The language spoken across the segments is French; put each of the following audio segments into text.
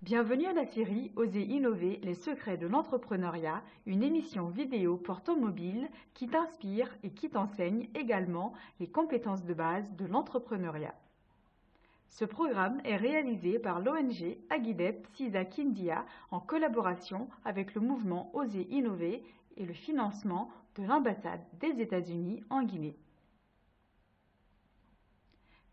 Bienvenue à la série Oser innover, les secrets de l'entrepreneuriat, une émission vidéo pour ton mobile qui t'inspire et qui t'enseigne également les compétences de base de l'entrepreneuriat. Ce programme est réalisé par l'ONG Agidep Sisa Kindia en collaboration avec le mouvement Oser innover et le financement de l'ambassade des États-Unis en Guinée.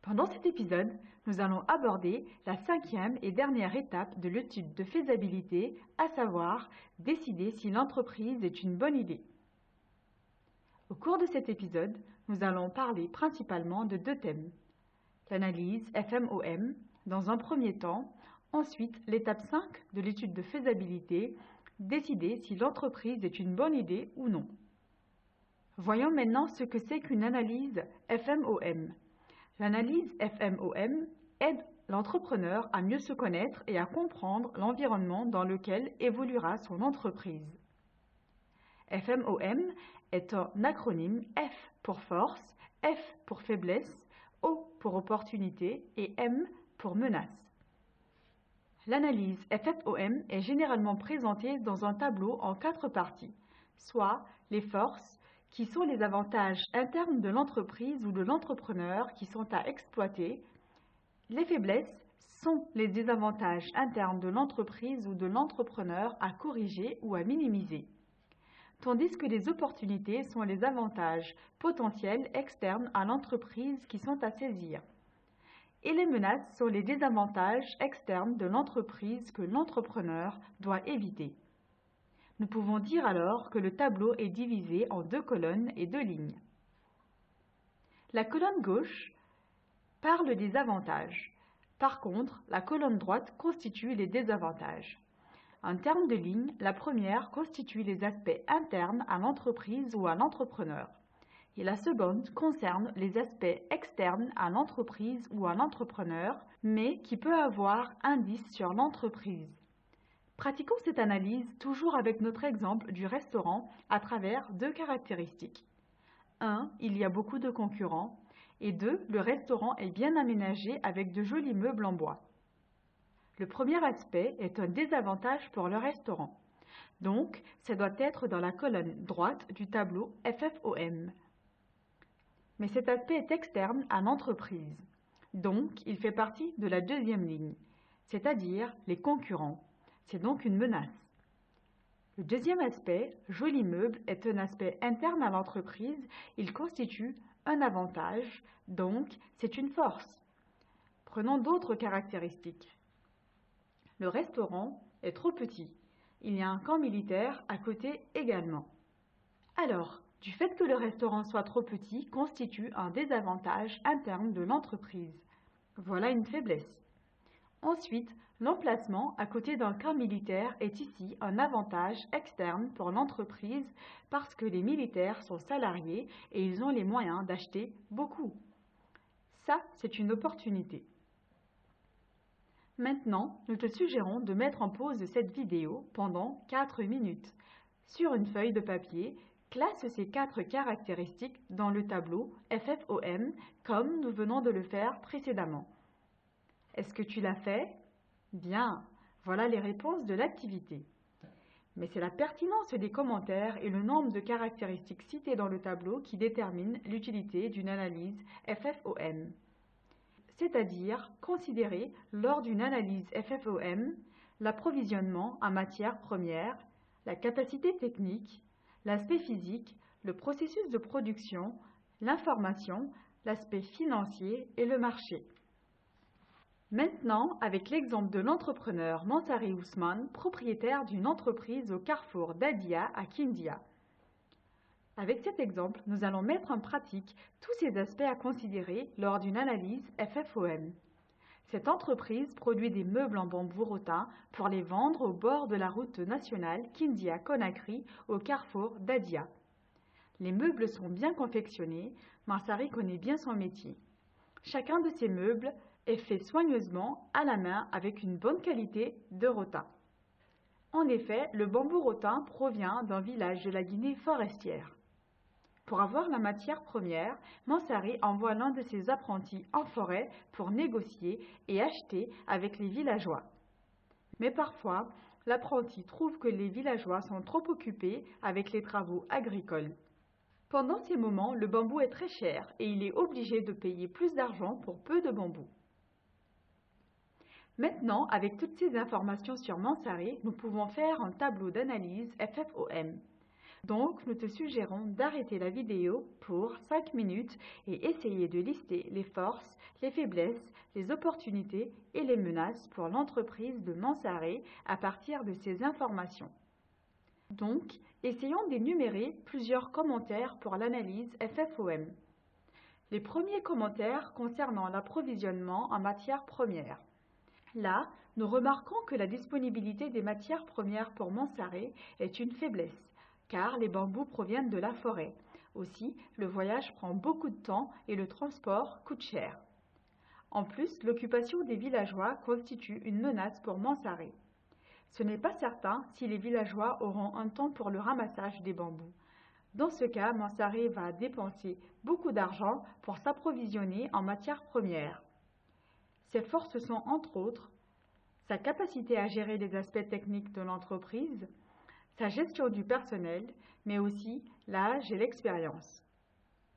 Pendant cet épisode, nous allons aborder la cinquième et dernière étape de l'étude de faisabilité, à savoir décider si l'entreprise est une bonne idée. Au cours de cet épisode, nous allons parler principalement de deux thèmes. L'analyse FMOM dans un premier temps, ensuite l'étape 5 de l'étude de faisabilité, décider si l'entreprise est une bonne idée ou non. Voyons maintenant ce que c'est qu'une analyse FMOM. L'analyse FMOM aide l'entrepreneur à mieux se connaître et à comprendre l'environnement dans lequel évoluera son entreprise. FMOM est un acronyme F pour force, F pour faiblesse, O pour opportunité et M pour menace. L'analyse FMOM est généralement présentée dans un tableau en 4 parties, soit les forces, qui sont les avantages internes de l'entreprise ou de l'entrepreneur qui sont à exploiter. Les faiblesses sont les désavantages internes de l'entreprise ou de l'entrepreneur à corriger ou à minimiser. Tandis que les opportunités sont les avantages potentiels externes à l'entreprise qui sont à saisir. Et les menaces sont les désavantages externes de l'entreprise que l'entrepreneur doit éviter. Nous pouvons dire alors que le tableau est divisé en 2 colonnes et 2 lignes. La colonne gauche parle des avantages. Par contre, la colonne droite constitue les désavantages. En termes de lignes, la première constitue les aspects internes à l'entreprise ou à l'entrepreneur. Et la seconde concerne les aspects externes à l'entreprise ou à l'entrepreneur, mais qui peut avoir indice sur l'entreprise. Pratiquons cette analyse toujours avec notre exemple du restaurant à travers 2 caractéristiques. 1. Il y a beaucoup de concurrents. Et 2. Le restaurant est bien aménagé avec de jolis meubles en bois. Le premier aspect est un désavantage pour le restaurant. Donc, ça doit être dans la colonne droite du tableau FFOM. Mais cet aspect est externe à l'entreprise. Donc, il fait partie de la 2e ligne, c'est-à-dire les concurrents. C'est donc une menace. Le deuxième aspect, joli meuble, est un aspect interne à l'entreprise. Il constitue un avantage, donc c'est une force. Prenons d'autres caractéristiques. Le restaurant est trop petit. Il y a un camp militaire à côté également. Alors, du fait que le restaurant soit trop petit constitue un désavantage interne de l'entreprise. Voilà une faiblesse. Ensuite, l'emplacement à côté d'un camp militaire est ici un avantage externe pour l'entreprise parce que les militaires sont salariés et ils ont les moyens d'acheter beaucoup. Ça, c'est une opportunité. Maintenant, nous te suggérons de mettre en pause cette vidéo pendant 4 minutes. Sur une feuille de papier, classe ces 4 caractéristiques dans le tableau FFOM comme nous venons de le faire précédemment. Est-ce que tu l'as fait? Bien, voilà les réponses de l'activité. Mais c'est la pertinence des commentaires et le nombre de caractéristiques citées dans le tableau qui déterminent l'utilité d'une analyse FFOM. C'est-à-dire considérer lors d'une analyse FFOM l'approvisionnement en matières premières, la capacité technique, l'aspect physique, le processus de production, l'information, l'aspect financier et le marché. Maintenant, avec l'exemple de l'entrepreneur Mansari Ousmane, propriétaire d'une entreprise au carrefour d'Adia à Kindia. Avec cet exemple, nous allons mettre en pratique tous ces aspects à considérer lors d'une analyse FFOM. Cette entreprise produit des meubles en bambou rotin pour les vendre au bord de la route nationale Kindia-Conakry au carrefour d'Adia. Les meubles sont bien confectionnés, Mansari connaît bien son métier. Chacun de ces meubles est fait soigneusement à la main avec une bonne qualité de rotin. En effet, le bambou rotin provient d'un village de la Guinée forestière. Pour avoir la matière première, Mansari envoie l'un de ses apprentis en forêt pour négocier et acheter avec les villageois. Mais parfois, l'apprenti trouve que les villageois sont trop occupés avec les travaux agricoles. Pendant ces moments, le bambou est très cher et il est obligé de payer plus d'argent pour peu de bambou. Maintenant, avec toutes ces informations sur Mansaré, nous pouvons faire un tableau d'analyse FFOM. Donc, nous te suggérons d'arrêter la vidéo pour 5 minutes et essayer de lister les forces, les faiblesses, les opportunités et les menaces pour l'entreprise de Mansaré à partir de ces informations. Donc, essayons d'énumérer plusieurs commentaires pour l'analyse FFOM. Les premiers commentaires concernant l'approvisionnement en matières premières. Là, nous remarquons que la disponibilité des matières premières pour Mansaré est une faiblesse, car les bambous proviennent de la forêt. Aussi, le voyage prend beaucoup de temps et le transport coûte cher. En plus, l'occupation des villageois constitue une menace pour Mansaré. Ce n'est pas certain si les villageois auront un temps pour le ramassage des bambous. Dans ce cas, Mansaré va dépenser beaucoup d'argent pour s'approvisionner en matières premières. Ces forces sont entre autres sa capacité à gérer les aspects techniques de l'entreprise, sa gestion du personnel, mais aussi l'âge et l'expérience.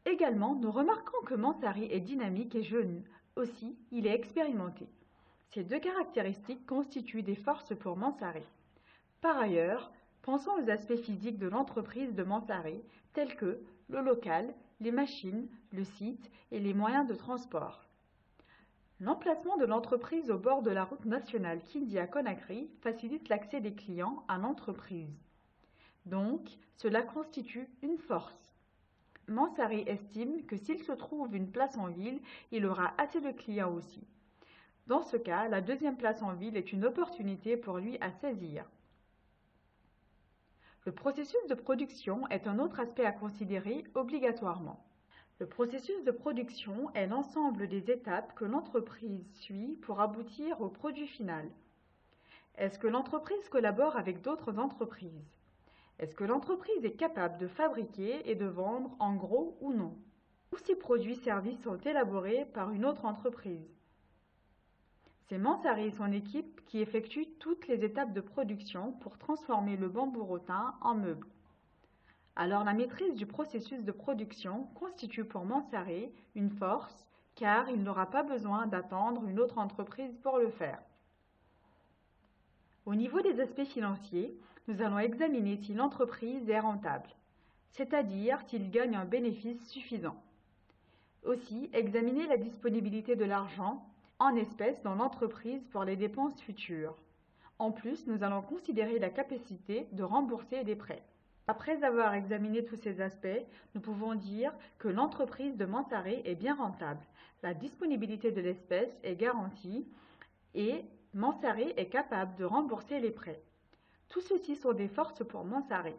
Également, nous remarquons que Mansaré est dynamique et jeune. Aussi, il est expérimenté. Ces deux caractéristiques constituent des forces pour Mansaré. Par ailleurs, pensons aux aspects physiques de l'entreprise de Mansaré, tels que le local, les machines, le site et les moyens de transport. L'emplacement de l'entreprise au bord de la route nationale Kindia-Conakry facilite l'accès des clients à l'entreprise. Donc, cela constitue une force. Mansaré estime que s'il se trouve une place en ville, il aura assez de clients aussi. Dans ce cas, la deuxième place en ville est une opportunité pour lui à saisir. Le processus de production est un autre aspect à considérer obligatoirement. Le processus de production est l'ensemble des étapes que l'entreprise suit pour aboutir au produit final. Est-ce que l'entreprise collabore avec d'autres entreprises? Est-ce que l'entreprise est capable de fabriquer et de vendre en gros ou non? Ou ces produits-services sont élaborés par une autre entreprise? C'est Mansaré et son équipe qui effectuent toutes les étapes de production pour transformer le bambou rotin en meubles. Alors la maîtrise du processus de production constitue pour Mansaré une force car il n'aura pas besoin d'attendre une autre entreprise pour le faire. Au niveau des aspects financiers, nous allons examiner si l'entreprise est rentable, c'est-à-dire s'il gagne un bénéfice suffisant. Aussi, examiner la disponibilité de l'argent en espèces dans l'entreprise pour les dépenses futures. En plus, nous allons considérer la capacité de rembourser des prêts. Après avoir examiné tous ces aspects, nous pouvons dire que l'entreprise de Mansaré est bien rentable. La disponibilité de l'espèce est garantie et Mansaré est capable de rembourser les prêts. Tout ceci sont des forces pour Mansaré.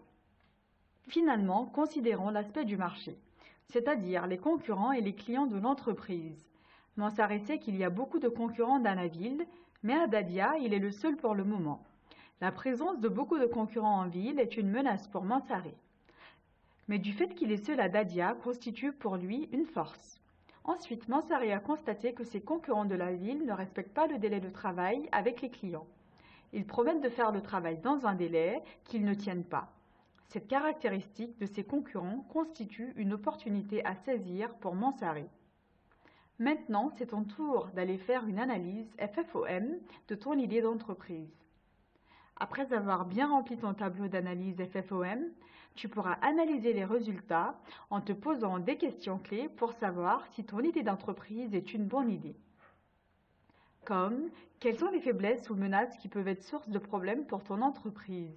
Finalement, considérons l'aspect du marché, c'est-à-dire les concurrents et les clients de l'entreprise. Mansaré sait qu'il y a beaucoup de concurrents dans la ville, mais à Dadia, il est le seul pour le moment. La présence de beaucoup de concurrents en ville est une menace pour Mansaré. Mais du fait qu'il est seul à Dadia constitue pour lui une force. Ensuite, Mansaré a constaté que ses concurrents de la ville ne respectent pas le délai de travail avec les clients. Ils promettent de faire le travail dans un délai qu'ils ne tiennent pas. Cette caractéristique de ses concurrents constitue une opportunité à saisir pour Mansaré. Maintenant, c'est ton tour d'aller faire une analyse FFOM de ton idée d'entreprise. Après avoir bien rempli ton tableau d'analyse FFOM, tu pourras analyser les résultats en te posant des questions clés pour savoir si ton idée d'entreprise est une bonne idée. Comme, quelles sont les faiblesses ou menaces qui peuvent être source de problèmes pour ton entreprise?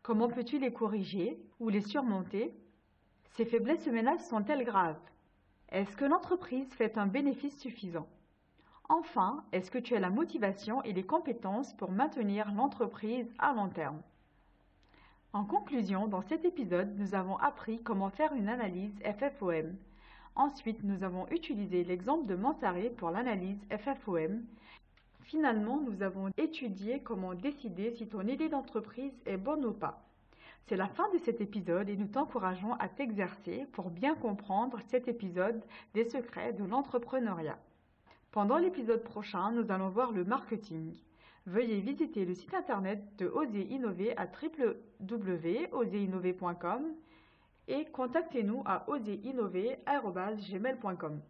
Comment peux-tu les corriger ou les surmonter? Ces faiblesses ou menaces sont-elles graves? Est-ce que l'entreprise fait un bénéfice suffisant? Enfin, est-ce que tu as la motivation et les compétences pour maintenir l'entreprise à long terme? En conclusion, dans cet épisode, nous avons appris comment faire une analyse FFOM. Ensuite, nous avons utilisé l'exemple de Mansaré pour l'analyse FFOM. Finalement, nous avons étudié comment décider si ton idée d'entreprise est bonne ou pas. C'est la fin de cet épisode et nous t'encourageons à t'exercer pour bien comprendre cet épisode des secrets de l'entrepreneuriat. Pendant l'épisode prochain, nous allons voir le marketing. Veuillez visiter le site internet de Oser Innover à www.oserinnover.com et contactez-nous à oserinnover@gmail.com.